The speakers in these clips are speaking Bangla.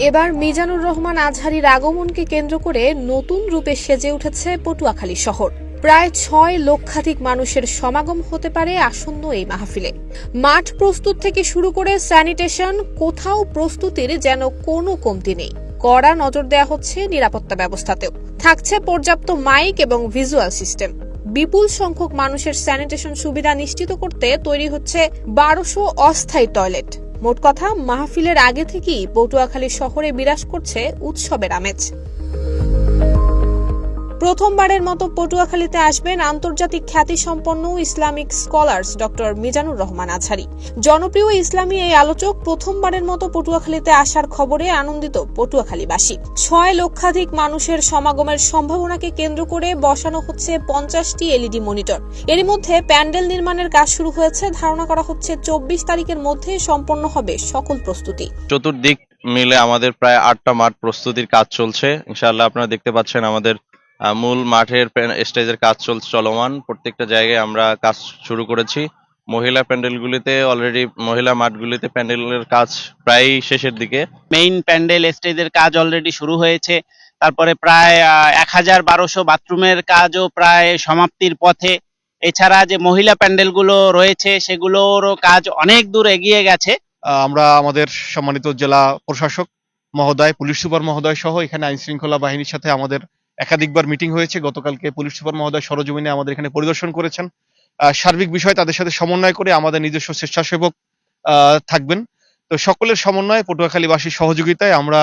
এবার মিজানুর রহমান আজহারীর আগমনকে কেন্দ্র করে নতুন রূপে সেজে উঠেছে পটুয়াখালী শহর। প্রায় ৬ লক্ষাধিক মানুষের সমাগম হতে পারে আসন্ন এই মাহফিলে। মাঠ প্রস্তুত থেকে শুরু করে স্যানিটেশন, কোথাও প্রস্তুতির যেন কোনো কমতি নেই। কড়া নজর দেওয়া হচ্ছে নিরাপত্তা ব্যবস্থাতেও। থাকছে পর্যাপ্ত মাইক এবং ভিজুয়াল সিস্টেম। বিপুল সংখ্যক মানুষের স্যানিটেশন সুবিধা নিশ্চিত করতে তৈরি হচ্ছে ১২০০ অস্থায়ী টয়লেট। মোট কথা, মাহফিলের আগে থেকেই পটুয়াখালী শহরে বিরাজ করছে উৎসবের আমেজ। প্রথমবারের মতো পটুয়াখালীতে আসবেন আন্তর্জাতিক খ্যাতিসম্পন্ন Islamic scholars doctor Mizanur Rahman Azhari. জনপ্রিয় ইসলামী এই আলোচক প্রথমবারের মতো পটুয়াখালীতে আসার খবরে আনন্দিত পটুয়াখালীবাসী। ৬ লক্ষাধিক মানুষের সমাগমের সম্ভাবনাকে কেন্দ্র করে বসানো হচ্ছে ৫০টি এলইডি মনিটর। এরই মধ্যে প্যান্ডেল নির্মাণের কাজ শুরু হয়েছে। ধারণা করা হচ্ছে ২৪ তারিখের মধ্যে সম্পন্ন হবে সকল প্রস্তুতি। চতুর্দিক মিলে আমাদের প্রায় ৮টা মাঠ প্রস্তুতির কাজ চলছে। ইনশাআল্লাহ আপনারা দেখতে পাচ্ছেন আমাদের মূল মাঠের স্টেজের কাজ চলমান। প্রত্যেকটা জায়গায় আমরা কাজ শুরু করেছি। মহিলা প্যান্ডেলগুলিতে অলরেডি, মহিলা মাঠগুলিতে প্যান্ডেলের কাজ প্রায় শেষের দিকে। মেইন প্যান্ডেল স্টেজের কাজ অলরেডি শুরু হয়েছে। তারপরে প্রায় ১,১২০০ বাথরুমের কাজও প্রায় সমাপ্তির পথে। এছাড়া যে মহিলা প্যান্ডেলগুলো রয়েছে সেগুলোরও কাজ অনেক দূর এগিয়ে গেছে। আমরা আমাদের সম্মানিত জেলা প্রশাসক মহোদয়, পুলিশ সুপার মহোদয় সহ এখানে আইন শৃঙ্খলা বাহিনীর সাথে আমাদের একাধিকবার মিটিং হয়েছে। গতকালকে পুলিশ সুপার মহোদয় সরজমিনে আমাদের এখানে পরিদর্শন করেছেন। সার্বিক বিষয় তাদের সাথে সমন্বয় করে আমাদের নিজস্ব স্বেচ্ছাসেবক থাকবেন। তো সকলের সমন্বয়ে, পটুয়াখালীবাসীর সহযোগিতায় আমরা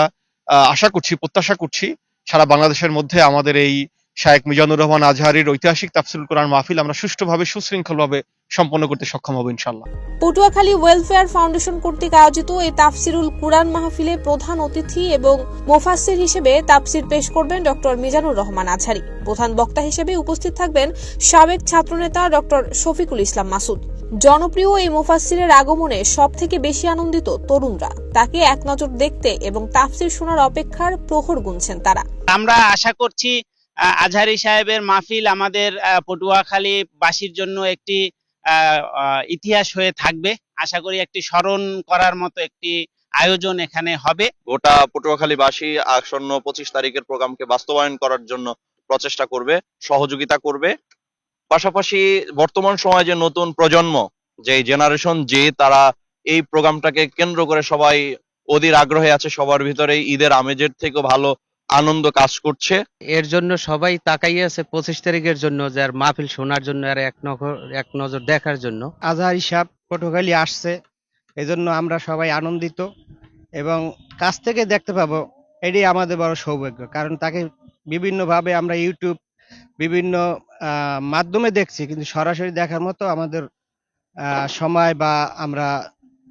আশা করছি, প্রত্যাশা করছি সারা বাংলাদেশের মধ্যে আমাদের এই শায়েখ মিজানুর রহমান আজহারীর ঐতিহাসিক তাফসিরুল কোরআন মাহফিল আমরা সুষ্ঠুভাবে, সুশৃঙ্খলভাবে সম্পন্ন করতে সক্ষম হব ইনশাআল্লাহ। পটুয়াখালী ওয়েলফেয়ার ফাউন্ডেশন কর্তৃক আয়োজিত এই তাফসিরুল কুরআন মাহফিলে প্রধান অতিথি এবং মুফাসসির হিসেবে তাফসির পেশ করবেন ডক্টর মিজানুর রহমান আজহারী। প্রধান বক্তা হিসেবে উপস্থিত থাকবেন সাবেক ছাত্রনেতা ডক্টর শফিকুল ইসলাম মাসুদ। জনপ্রিয় এই মুফাসসিরের আগমনে সবথেকে বেশি আনন্দিত তরুণরা। তাকে এক নজর দেখতে এবং তাফসির শোনার অপেক্ষার প্রহর গুনছেন তারা। আমরা আশা করছি আজহারী সাহেবের মাহফিল আমাদের পটুয়াখালীবাসীর জন্য একটি ইতিহাস হয়ে থাকবে। আশা করি একটি স্মরণ করার মতো একটি আয়োজন এখানে হবে। গোটা পটুয়াখালীবাসী আসন্ন ২৫ তারিখের প্রোগ্রামকে বাস্তবায়ন করার জন্য প্রচেষ্টা করবে, সহযোগিতা করবে। পাশাপাশি বর্তমান সময়ে যে নতুন প্রজন্ম, যে জেনারেশন, যে তারা এই প্রোগ্রামটাকে কেন্দ্র করে সবাই অধীর আগ্রহে আছে। সবার ভিতরে ঈদের আমেজের থেকেও ভালো আনন্দ কাজ করছে। এর জন্য সবাই তাকাইয়ে আছে ২৫ তারিখের জন্য, যার মাহফিল শোনার জন্য আর এক নজর দেখার জন্য। আজহারী সাহেব পটুয়াখালী আসছে, এজন্য আমরা সবাই আনন্দিত এবং কাছ থেকে দেখতে পাবো, এটাই আমাদের বড় সৌভাগ্য। কারণ তাকে বিভিন্নভাবে আমরা ইউটিউব, বিভিন্ন মাধ্যমে দেখছি, কিন্তু সরাসরি দেখার মতো আমাদের সময় বা আমরা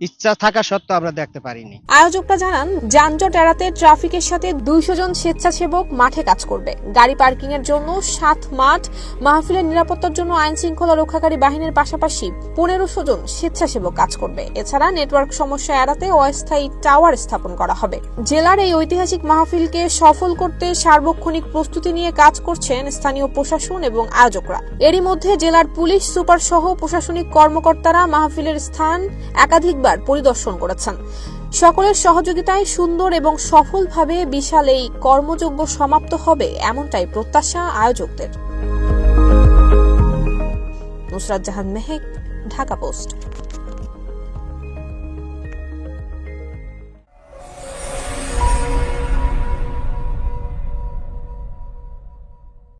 ইচ্ছা থাকা সত্ত্বেও আমরা দেখতে পারিনি। আয়োজকরা জানান, যানজট এড়াতে ট্রাফিকের সাথে ২০০ জন স্বেচ্ছাসেবক মাঠে কাজ করবে। গাড়ি পার্কিং এর জন্য ৭ মাঠ, মাহফিলের নিরাপত্তার জন্য আইন শৃঙ্খলা রক্ষাকারী বাহিনীর পাশাপাশি ১৫০০ জন স্বেচ্ছাসেবক কাজ করবে। এছাড়া নেটওয়ার্ক সমস্যা এড়াতে অস্থায়ী টাওয়ার স্থাপন করা হবে। জেলার এই ঐতিহাসিক মাহফিলকে সফল করতে সার্বক্ষণিক প্রস্তুতি নিয়ে কাজ করছেন স্থানীয় প্রশাসন এবং আয়োজকরা। এরই মধ্যে জেলার পুলিশ সুপার সহ প্রশাসনিক কর্মকর্তারা মাহফিলের স্থান একাধিকবার পরিদর্শন করেছেন। সকলের সহযোগিতায় সুন্দর এবং সফলভাবে বিশাল এই কর্মযজ্ঞ সমাপ্ত হবে, এমনটাই প্রত্যাশা আয়োজকদের। নুসরাত জাহান মেহেক, ঢাকা পোস্ট।